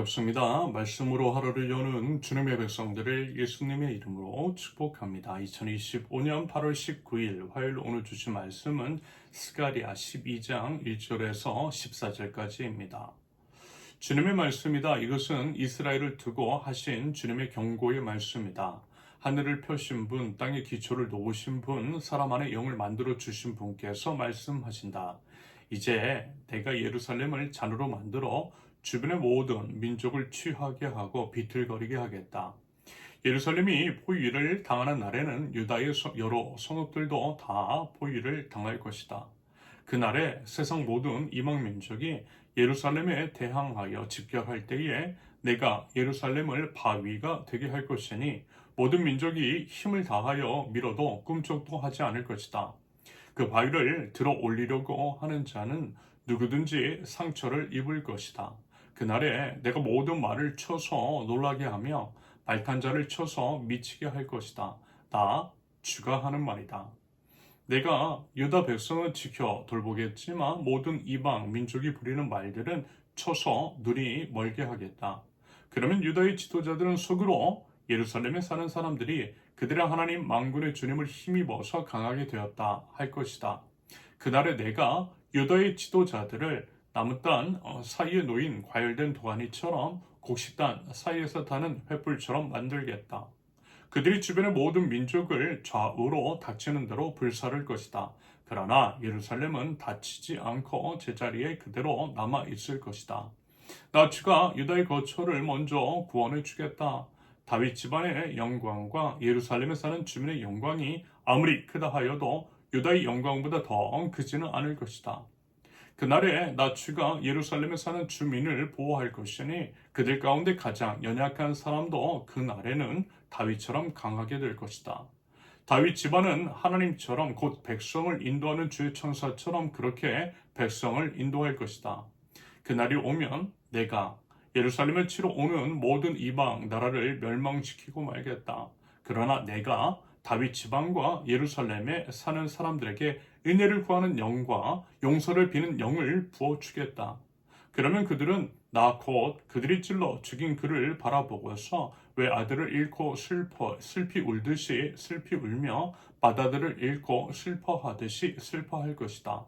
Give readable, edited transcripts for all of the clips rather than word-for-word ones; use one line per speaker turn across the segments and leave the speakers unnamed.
반갑습니다. 말씀으로 하루를 여는 주님의 백성들을 예수님의 이름으로 축복합니다. 2025년 8월 19일 화요일 오늘 주신 말씀은 스가랴 12장 1절에서 14절까지입니다. 주님의 말씀이다. 이것은 이스라엘을 두고 하신 주님의 경고의 말씀이다. 하늘을 펴신 분, 땅의 기초를 놓으신 분, 사람 안에 영을 만들어 주신 분께서 말씀하신다. 이제 내가 예루살렘을 잔으로 만들어 주변의 모든 민족을 취하게 하고 비틀거리게 하겠다. 예루살렘이 포위를 당하는 날에는 유다의 여러 성읍들도 다 포위를 당할 것이다. 그날에 세상 모든 이방 민족이 예루살렘에 대항하여 집결할 때에 내가 예루살렘을 바위가 되게 할 것이니 모든 민족이 힘을 다하여 밀어도 꿈쩍도 하지 않을 것이다. 그 바위를 들어 올리려고 하는 자는 누구든지 상처를 입을 것이다. 그날에 내가 모든 말을 쳐서 놀라게 하며 말탄 자를 쳐서 미치게 할 것이다. 나 주가 하는 말이다. 내가 유다 백성은 지켜 돌보겠지만 모든 이방 민족이 부리는 말들은 쳐서 눈이 멀게 하겠다. 그러면 유다의 지도자들은 속으로 예루살렘에 사는 사람들이 그들의 하나님 만군의 주님을 힘입어서 강하게 되었다 할 것이다. 그날에 내가 유다의 지도자들을 나무단 사이에 놓인 과열된 도가니처럼 곡식단 사이에서 타는 횃불처럼 만들겠다. 그들이 주변의 모든 민족을 좌우로 닥치는 대로 불사를 것이다. 그러나 예루살렘은 다치지 않고 제자리에 그대로 남아 있을 것이다. 나 주가 유다의 거처를 먼저 구원해 주겠다. 다윗 집안의 영광과 예루살렘에 사는 주민의 영광이 아무리 크다 하여도 유다의 영광보다 더 크지는 않을 것이다. 그날에 나 주가 예루살렘에 사는 주민을 보호할 것이니 그들 가운데 가장 연약한 사람도 그날에는 다윗처럼 강하게 될 것이다. 다윗 집안은 하나님처럼 곧 백성을 인도하는 주의 천사처럼 그렇게 백성을 인도할 것이다. 그날이 오면 내가 예루살렘을 치러 오는 모든 이방 나라를 멸망시키고 말겠다. 그러나 내가 다윗 집안과 예루살렘에 사는 사람들에게 은혜를 구하는 영과 용서를 비는 영을 부어주겠다. 그러면 그들은 나 곧 그들이 찔러 죽인 그를 바라보고서 왜 아들을 잃고 슬피 울듯이 슬피 울며 바다들을 잃고 슬퍼하듯이 슬퍼할 것이다.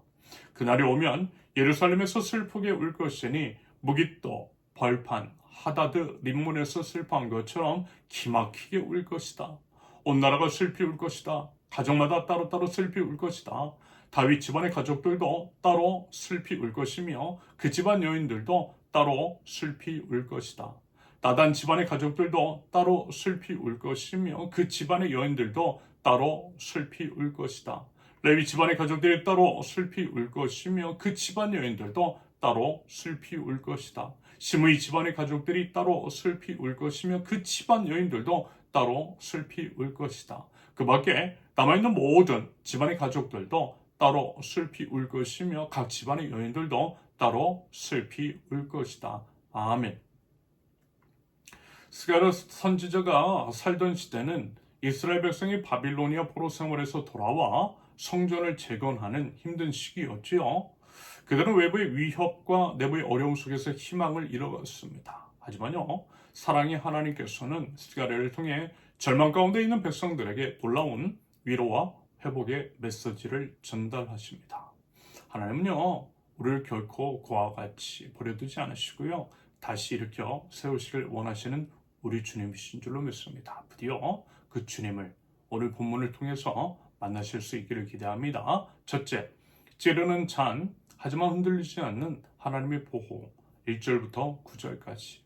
그날이 오면 예루살렘에서 슬프게 울 것이니 무깃도 벌판 하다드 림몬에서 슬퍼한 것처럼 기막히게 울 것이다. 온 나라가 슬피 울 것이다. 가정마다 따로따로 슬피 울 것이다. 다윗 집안의 가족들도 따로 슬피 울 것이며 그 집안 여인들도 따로 슬피 울 것이다. 나단 집안의 가족들도 따로 슬피 울 것이며 그 집안의 여인들도 따로 슬피 울 것이다. 레위 집안의 가족들이 따로 슬피 울 것이며 그 집안 여인들도 따로 슬피 울 것이다. 시므이 집안의 가족들이 따로 슬피 울 것이며 그 집안 여인들도 따로 슬피 울 것이다. 그 밖에 남아있는 모든 집안의 가족들도 따로 슬피 울 것이며 각 집안의 여인들도 따로 슬피 울 것이다. 아멘. 스가랴 선지자가 살던 시대는 이스라엘 백성이 바빌로니아 포로 생활에서 돌아와 성전을 재건하는 힘든 시기였지요. 그들은 외부의 위협과 내부의 어려움 속에서 희망을 잃어갔습니다. 하지만요, 사랑의 하나님께서는 스가랴를 통해 절망 가운데 있는 백성들에게 놀라운 위로와 회복의 메시지를 전달하십니다. 하나님은요, 우리를 결코 그와 같이 버려두지 않으시고요, 다시 일으켜 세우시길 원하시는 우리 주님이신 줄로 믿습니다. 드디어 그 주님을 오늘 본문을 통해서 만나실 수 있기를 기대합니다. 첫째, 찌르는 잔, 하지만 흔들리지 않는 하나님의 보호. 1절부터 9절까지.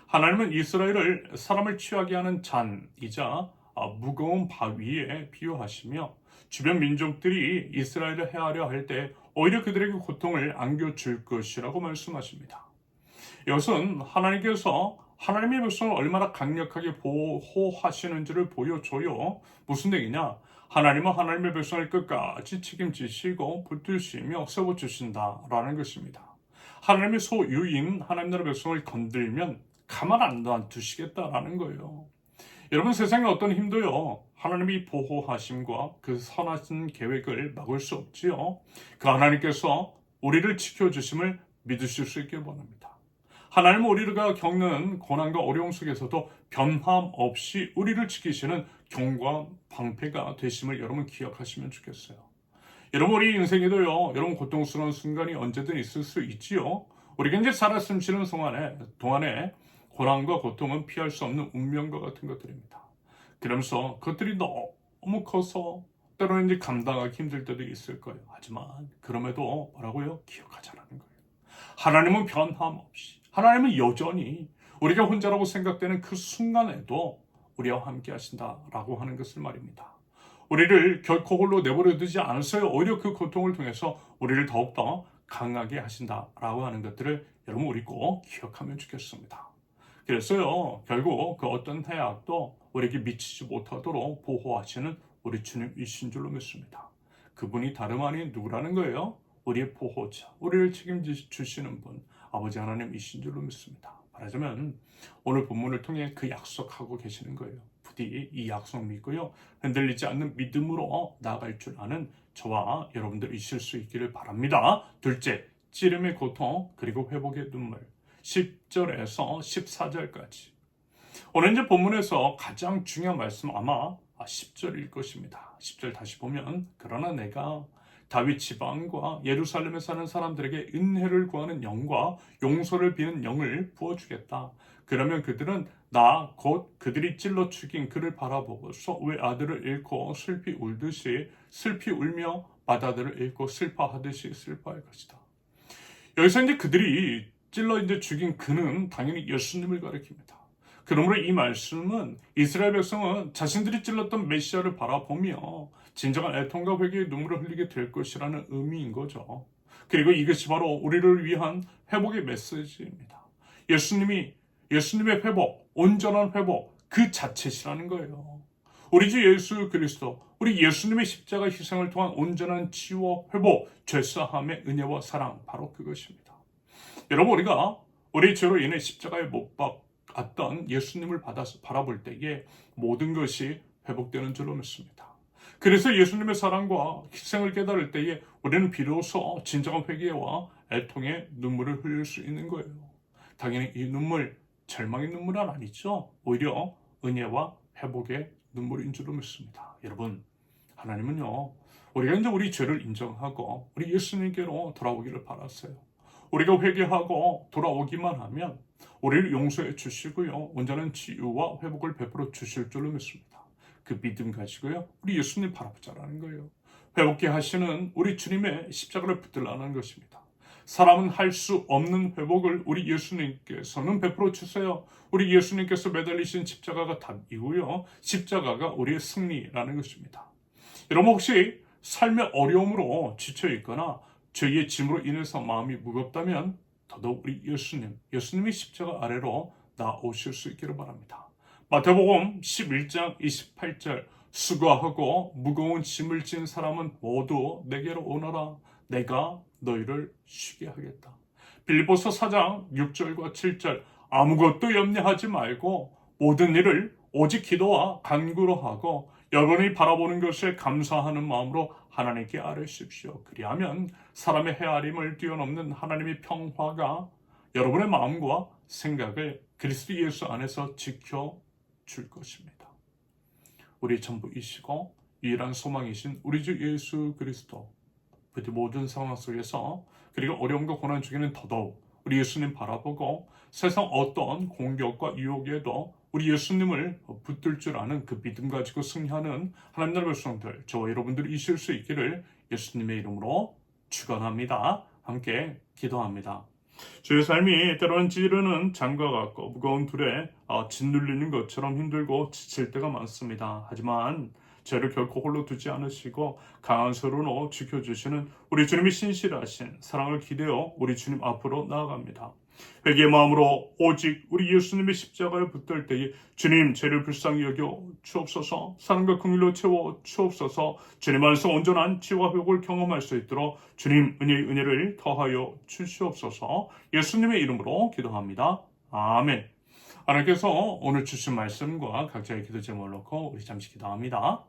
하나님은 이스라엘을 사람을 취하게 하는 잔이자 무거운 바위에 비유하시며 주변 민족들이 이스라엘을 해하려 할 때 오히려 그들에게 고통을 안겨줄 것이라고 말씀하십니다. 이것은 하나님께서 하나님의 백성을 얼마나 강력하게 보호하시는지를 보여줘요. 무슨 얘기냐? 하나님은 하나님의 백성을 끝까지 책임지시고 붙드시며 세워주신다라는 것입니다. 하나님의 소유인 하나님 나라 백성을 건들면 가만 안 두시겠다라는 거예요. 여러분, 세상에 어떤 힘도요, 하나님이 보호하심과 그 선하신 계획을 막을 수 없지요. 그 하나님께서 우리를 지켜주심을 믿으실 수 있게 원합니다. 하나님은 우리가 겪는 고난과 어려움 속에서도 변함없이 우리를 지키시는 경과 방패가 되심을 여러분 기억하시면 좋겠어요. 여러분 우리 인생에도요, 여러분 고통스러운 순간이 언제든 있을 수 있지요. 우리가 이제 살아 숨쉬는 동안에 고난과 고통은 피할 수 없는 운명과 같은 것들입니다. 그러면서 그것들이 너무 커서 때로는 이제 감당하기 힘들 때도 있을 거예요. 하지만 그럼에도 뭐라고요? 기억하자라는 거예요. 하나님은 변함없이, 하나님은 여전히 우리가 혼자라고 생각되는 그 순간에도 우리와 함께 하신다라고 하는 것을 말입니다. 우리를 결코 홀로 내버려 두지 않으세요. 오히려 그 고통을 통해서 우리를 더욱더 강하게 하신다라고 하는 것들을 여러분 우리 꼭 기억하면 좋겠습니다. 그래서요, 결국 그 어떤 해악도 우리에게 미치지 못하도록 보호하시는 우리 주님이신 줄로 믿습니다. 그분이 다름 아닌 누구라는 거예요? 우리의 보호자, 우리를 책임지시는 분, 아버지 하나님이신 줄로 믿습니다. 말하자면 오늘 본문을 통해 그 약속하고 계시는 거예요. 부디 이 약속 믿고요, 흔들리지 않는 믿음으로 나아갈 줄 아는 저와 여러분들 있을 수 있기를 바랍니다. 둘째, 찌름의 고통 그리고 회복의 눈물. 10절에서 14절까지. 오늘 이제 본문에서 가장 중요한 말씀 아마 10절일 것입니다. 10절 다시 보면, 그러나 내가 다윗 지방과 예루살렘에 사는 사람들에게 은혜를 구하는 영과 용서를 비는 영을 부어주겠다. 그러면 그들은 나 곧 그들이 찔러 죽인 그를 바라보고서 외아들을 잃고 슬피 울듯이 슬피 울며 맏아들을 잃고 슬퍼하듯이 슬퍼할 것이다. 여기서 이제 그들이 찔러 이제 죽인 그는 당연히 예수님을 가리킵니다. 그러므로 이 말씀은 이스라엘 백성은 자신들이 찔렀던 메시아를 바라보며 진정한 애통과 회개의 눈물을 흘리게 될 것이라는 의미인 거죠. 그리고 이것이 바로 우리를 위한 회복의 메시지입니다. 예수님의 회복, 온전한 회복 그 자체시라는 거예요. 우리 주 예수 그리스도, 우리 예수님의 십자가 희생을 통한 온전한 치유와 회복, 죄사함의 은혜와 사랑, 바로 그것입니다. 여러분, 우리가 우리 죄로 인해 십자가에 못 박았던 예수님을 바라볼 때에 모든 것이 회복되는 줄로 믿습니다. 그래서 예수님의 사랑과 희생을 깨달을 때에 우리는 비로소 진정한 회개와 애통의 눈물을 흘릴 수 있는 거예요. 당연히 이 눈물, 절망의 눈물은 아니죠. 오히려 은혜와 회복의 눈물인 줄로 믿습니다. 여러분, 하나님은요, 우리가 이제 우리 죄를 인정하고 우리 예수님께로 돌아오기를 바랐어요. 우리가 회개하고 돌아오기만 하면 우리를 용서해 주시고요, 온전한 치유와 회복을 베풀어 주실 줄로 믿습니다. 그 믿음 가지고요, 우리 예수님 바라보자라는 거예요. 회복케 하시는 우리 주님의 십자가를 붙들라는 것입니다. 사람은 할 수 없는 회복을 우리 예수님께서는 베풀어 주세요. 우리 예수님께서 매달리신 십자가가 답이고요, 십자가가 우리의 승리라는 것입니다. 여러분, 혹시 삶의 어려움으로 지쳐 있거나 죄의 짐으로 인해서 마음이 무겁다면 더더욱 우리 예수님의 십자가 아래로 나오실 수 있기를 바랍니다. 마태복음 11장 28절, 수고하고 무거운 짐을 진 사람은 모두 내게로 오너라. 내가 너희를 쉬게 하겠다. 빌립보서 4장 6절과 7절, 아무것도 염려하지 말고 모든 일을 오직 기도와 간구로 하고 여러분이 바라보는 것에 감사하는 마음으로 하나님께 아뢰십시오. 그리하면 사람의 헤아림을 뛰어넘는 하나님의 평화가 여러분의 마음과 생각을 그리스도 예수 안에서 지켜줄 것입니다. 우리 전부이시고 유일한 소망이신 우리 주 예수 그리스도, 부디 모든 상황 속에서 그리고 어려움과 고난 중에는 더더욱 우리 예수님 바라보고 세상 어떤 공격과 유혹에도 우리 예수님을 붙들 줄 아는 그 믿음 가지고 승리하는 하나님 나라의 백성들, 저와 여러분들이 있을 수 있기를 예수님의 이름으로 축원합니다. 함께 기도합니다. 주의 삶이 때로는 찌르는 장과 같고 무거운 둘에 짓눌리는 것처럼 힘들고 지칠 때가 많습니다. 하지만 죄를 결코 홀로 두지 않으시고 강한 손으로 지켜주시는 우리 주님의 신실하신 사랑을 기대어 우리 주님 앞으로 나아갑니다. 회개의 마음으로 오직 우리 예수님의 십자가를 붙들 때에 주님, 죄를 불쌍히 여겨 주옵소서, 사랑과 긍휼로 채워 주옵소서, 주님 안에서 온전한 치유와 회복을 경험할 수 있도록 주님 은혜의 은혜를 더하여 주시옵소서. 예수님의 이름으로 기도합니다. 아멘. 하나님께서 오늘 주신 말씀과 각자의 기도 제목을 놓고 우리 잠시 기도합니다.